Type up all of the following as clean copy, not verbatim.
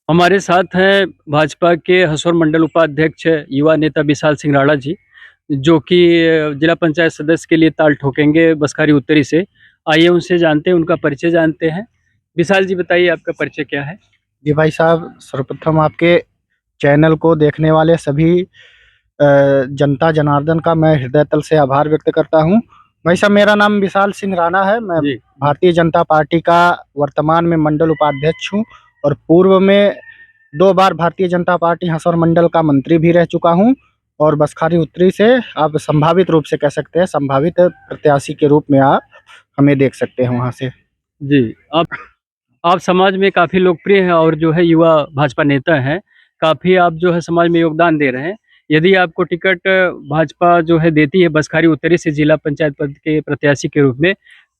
हमारे साथ हैं भाजपा के हसौर मंडल उपाध्यक्ष युवा नेता विशाल सिंह राणा जी, जो कि जिला पंचायत सदस्य के लिए ताल ठोकेंगे बसखारी उत्तरी से। आइए उनसे जानते हैं, उनका परिचय जानते हैं। विशाल जी, बताइए आपका परिचय क्या है? जी भाई साहब, सर्वप्रथम आपके चैनल को देखने वाले सभी जनता जनार्दन का मैं हृदय तल से आभार व्यक्त करता हूं। भाई साहब, मेरा नाम विशाल सिंह राणा है। मैं जी। भारतीय जनता पार्टी का वर्तमान में मंडल उपाध्यक्ष हूं और पूर्व में 2 बार भारतीय जनता पार्टी हसौर मंडल का मंत्री भी रह चुका हूं। और बसखारी उत्तरी से आप संभावित रूप से कह सकते हैं, संभावित प्रत्याशी के रूप में आप हमें देख सकते हैं वहां से। जी, आप समाज में काफ़ी लोकप्रिय हैं और जो है युवा भाजपा नेता हैं। काफ़ी आप जो है समाज में योगदान दे रहे हैं। यदि आपको टिकट भाजपा जो है देती है बसखारी उत्तरी से जिला पंचायत पद के प्रत्याशी के रूप में,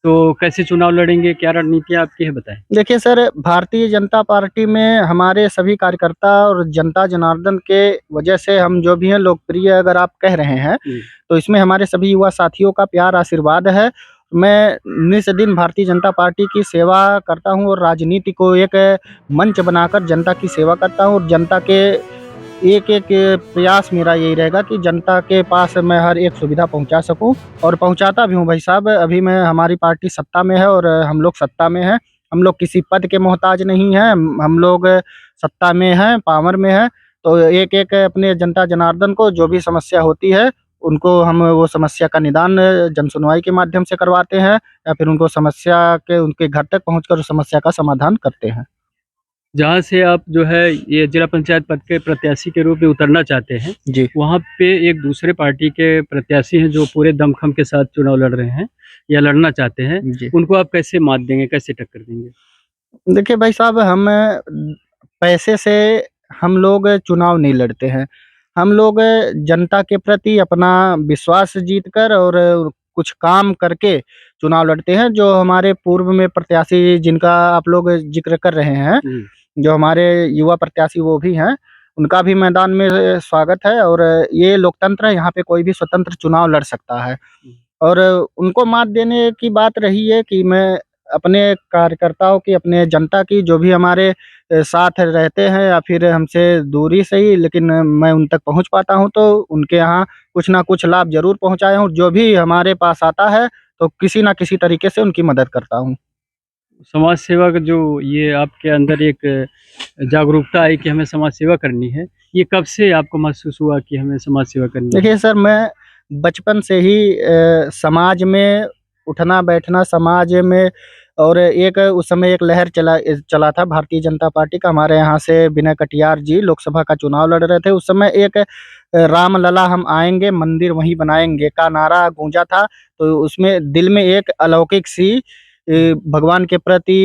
तो कैसे चुनाव लड़ेंगे? क्या रणनीति आपकी है, बताएँ? देखिए सर, भारतीय जनता पार्टी में हमारे सभी कार्यकर्ता और जनता जनार्दन के वजह से हम जो भी हैं लोकप्रिय अगर आप कह रहे हैं, तो इसमें हमारे सभी युवा साथियों का प्यार आशीर्वाद है। मैं निस दिन भारतीय जनता पार्टी की सेवा करता हूं और राजनीति को एक मंच बनाकर जनता की सेवा करता हूं और जनता के एक-एक प्रयास मेरा यही रहेगा कि जनता के पास मैं हर एक सुविधा पहुंचा सकूं और पहुंचाता भी हूं भाई साहब। अभी मैं हमारी पार्टी सत्ता में है और हम लोग सत्ता में हैं। हम लोग किसी पद के मोहताज नहीं हैं। हम लोग सत्ता में हैं, पावर में हैं, तो एक-एक अपने जनता जनार्दन को जो भी समस्या होती है, उनको हम वो समस्या का निदान जन सुनवाई के माध्यम से करवाते हैं या फिर उनको समस्या के उनके घर तक पहुँचकर उस समस्या का समाधान करते हैं। जहाँ से आप जो है ये जिला पंचायत पद के प्रत्याशी के रूप में उतरना चाहते हैं, जी। वहाँ पे एक दूसरे पार्टी के प्रत्याशी हैं जो पूरे दमखम के साथ चुनाव लड़ रहे हैं या लड़ना चाहते हैं। जी। उनको आप कैसे मात देंगे, कैसे टक्कर देंगे? देखिए भाई साहब, हम पैसे से हम लोग चुनाव नहीं लड़ते हैं। हम लोग जनता के प्रति अपना विश्वास जीत कर और कुछ काम करके चुनाव लड़ते हैं। जो हमारे पूर्व में प्रत्याशी जिनका आप लोग ज़िक्र कर रहे हैं, जी। जो हमारे युवा प्रत्याशी वो भी हैं, उनका भी मैदान में स्वागत है और ये लोकतंत्र है, यहाँ पे कोई भी स्वतंत्र चुनाव लड़ सकता है। और उनको मात देने की बात रही है कि मैं अपने कार्यकर्ताओं की, अपने जनता की जो भी हमारे साथ रहते हैं या फिर हमसे दूरी से ही, लेकिन मैं उन तक पहुँच पाता हूँ, तो उनके यहाँ कुछ ना कुछ लाभ ज़रूर पहुँचाया हूँ। जो भी हमारे पास आता है, तो किसी न किसी तरीके से उनकी मदद करता हूँ। समाज सेवा का जो ये आपके अंदर एक जागरूकता आई कि हमें समाज सेवा करनी है, ये कब से आपको महसूस हुआ कि हमें समाज सेवा करनी है? देखिए सर, मैं बचपन से ही समाज में उठना-बैठना समाज में और एक उस समय एक लहर चला था भारतीय जनता पार्टी का। हमारे यहाँ से विनय कटियार जी लोकसभा का चुनाव लड़ रहे थे। उस समय एक राम लला हम आएँगे, मंदिर वहीं बनाएँगे का नारा गूँजा था। तो उसमें दिल में एक अलौकिक सी भगवान के प्रति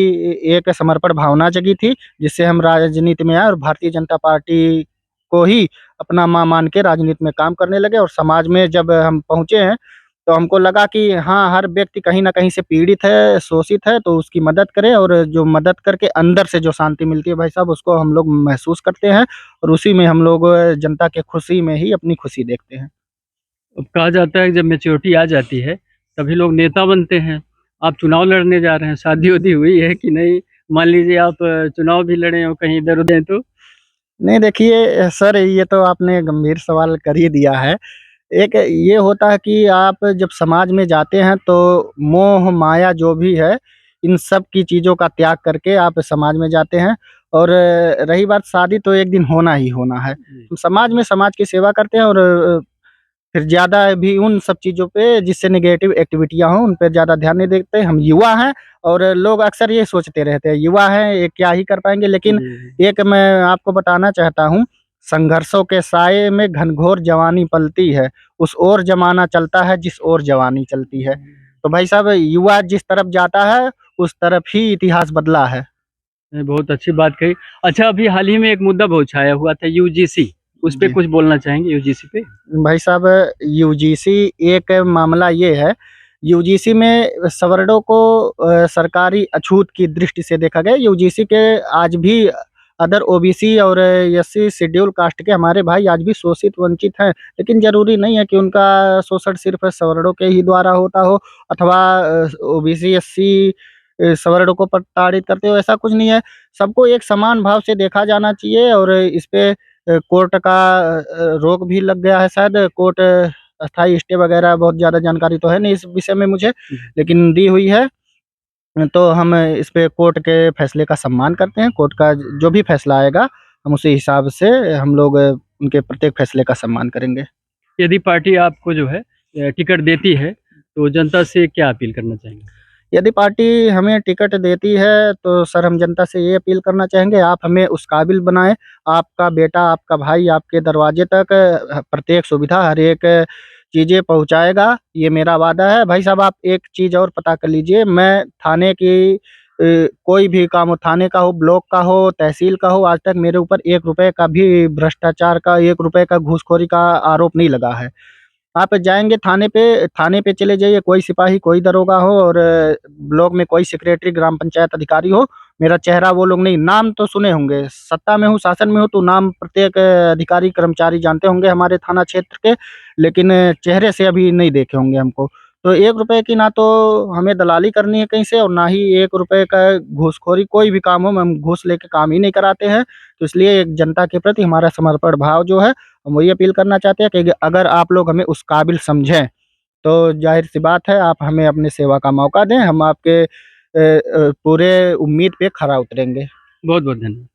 एक समर्पण भावना जगी थी, जिससे हम राजनीति में आए और भारतीय जनता पार्टी को ही अपना माँ मान के राजनीति में काम करने लगे। और समाज में जब हम पहुँचे हैं, तो हमको लगा कि हाँ, हर व्यक्ति कहीं न कहीं से पीड़ित है, शोषित है, तो उसकी मदद करें और जो मदद करके अंदर से जो शांति मिलती है भाई साहब, उसको हम लोग महसूस करते हैं और उसी में हम लोग जनता के खुशी में ही अपनी खुशी देखते हैं। अब कहा जाता है कि जब मैच्योरिटी आ जाती है, तभी लोग नेता बनते हैं। आप चुनाव लड़ने जा रहे हैं, शादी-वादी हुई है कि नहीं? मान लीजिए आप चुनाव भी लड़े और कहीं इधर-उधर हैं तो? नहीं देखिए सर, ये तो आपने गंभीर सवाल कर ही दिया है। एक ये होता है कि आप जब समाज में जाते हैं तो मोह माया जो भी है, इन सब की चीज़ों का त्याग करके आप समाज में जाते हैं। और रही बात शादी, तो एक दिन होना ही होना है। जी। तो समाज में समाज की सेवा करते हैं और फिर ज़्यादा भी उन सब चीज़ों पे जिससे नेगेटिव एक्टिविटियाँ हों, उन पे ज़्यादा ध्यान नहीं देते। हम युवा हैं और लोग अक्सर ये सोचते रहते हैं, युवा हैं, ये क्या ही कर पाएँगे। लेकिन जी। एक मैं आपको बताना चाहता हूँ, संघर्षों के साये में घनघोर जवानी पलती है, उस ओर ज़माना चलता है जिस ओर जवानी चलती है। तो भाई साहब, युवा जिस तरफ जाता है, उस तरफ ही इतिहास बदला है। नहीं, बहुत अच्छी बात कही। अच्छा, अभी हाल ही में एक मुद्दा बहुत छाया हुआ था यूजीसी, उस पे जी। कुछ बोलना चाहेंगे यूजीसी पे? भाई साहब, यूजीसी एक मामला ये है, यूजीसी में सवर्णों को सरकारी अछूत की दृष्टि से देखा गया। यूजीसी के आज भी अदर ओबीसी और एससी शेड्यूल कास्ट के हमारे भाई आज भी शोषित वंचित हैं। लेकिन ज़रूरी नहीं है कि उनका शोषण सिर्फ़ सवर्णों के ही द्वारा होता हो अथवा ओबीसी, एससी सवर्णों को प्रताड़ित करते हो, ऐसा कुछ नहीं है। सबको एक समान भाव से देखा जाना चाहिए और इस पे कोर्ट का रोक भी लग गया है शायद। कोर्ट अस्थायी स्टे वगैरह बहुत ज़्यादा जानकारी तो है नहीं इस विषय में मुझे, लेकिन दी हुई है। तो हम इस पे कोर्ट के फैसले का सम्मान करते हैं। कोर्ट का जो भी फैसला आएगा, हम उसी हिसाब से हम लोग उनके प्रत्येक फैसले का सम्मान करेंगे। यदि पार्टी आपको जो है टिकट देती है, तो जनता से क्या अपील करना चाहेंगे? यदि पार्टी हमें टिकट देती है, तो सर हम जनता से ये अपील करना चाहेंगे, आप हमें उस काबिल बनाएँ। आपका बेटा, आपका भाई आपके दरवाजे तक प्रत्येक सुविधा, हर एक चीज़ें पहुँचाएगा, ये मेरा वादा है। भाई साहब, आप एक चीज़ और पता कर लीजिए, मैं थाने की कोई भी काम हो, थाने का हो, ब्लॉक का हो, तहसील का हो, आज तक मेरे ऊपर ₹1 का भी भ्रष्टाचार का, ₹1 का घूसखोरी का आरोप नहीं लगा है। आप जाएँगे थाने पे चले जाइए, कोई सिपाही, कोई दरोगा हो और ब्लॉक में कोई सेक्रेटरी, ग्राम पंचायत अधिकारी हो, मेरा चेहरा वो लोग नहीं, नाम तो सुने होंगे, सत्ता में हूँ, शासन में हूँ, तो नाम प्रत्येक अधिकारी, कर्मचारी जानते होंगे हमारे थाना क्षेत्र के, लेकिन चेहरे से अभी नहीं देखे होंगे हमको। तो ₹1 की ना तो हमें दलाली करनी है कहीं से और ना ही ₹1 का घूसखोरी, कोई भी काम हो, हम घूस लेके काम ही नहीं कराते हैं। तो इसलिए एक जनता के प्रति हमारा समर्पण भाव जो है, हम वही अपील करना चाहते हैं कि अगर आप लोग हमें उस काबिल समझें, तो ज़ाहिर-सी बात है आप हमें अपनी सेवा का मौका दें, हम आपके पूरे उम्मीद पे खरा उतरेंगे। बहुत-बहुत धन्यवाद।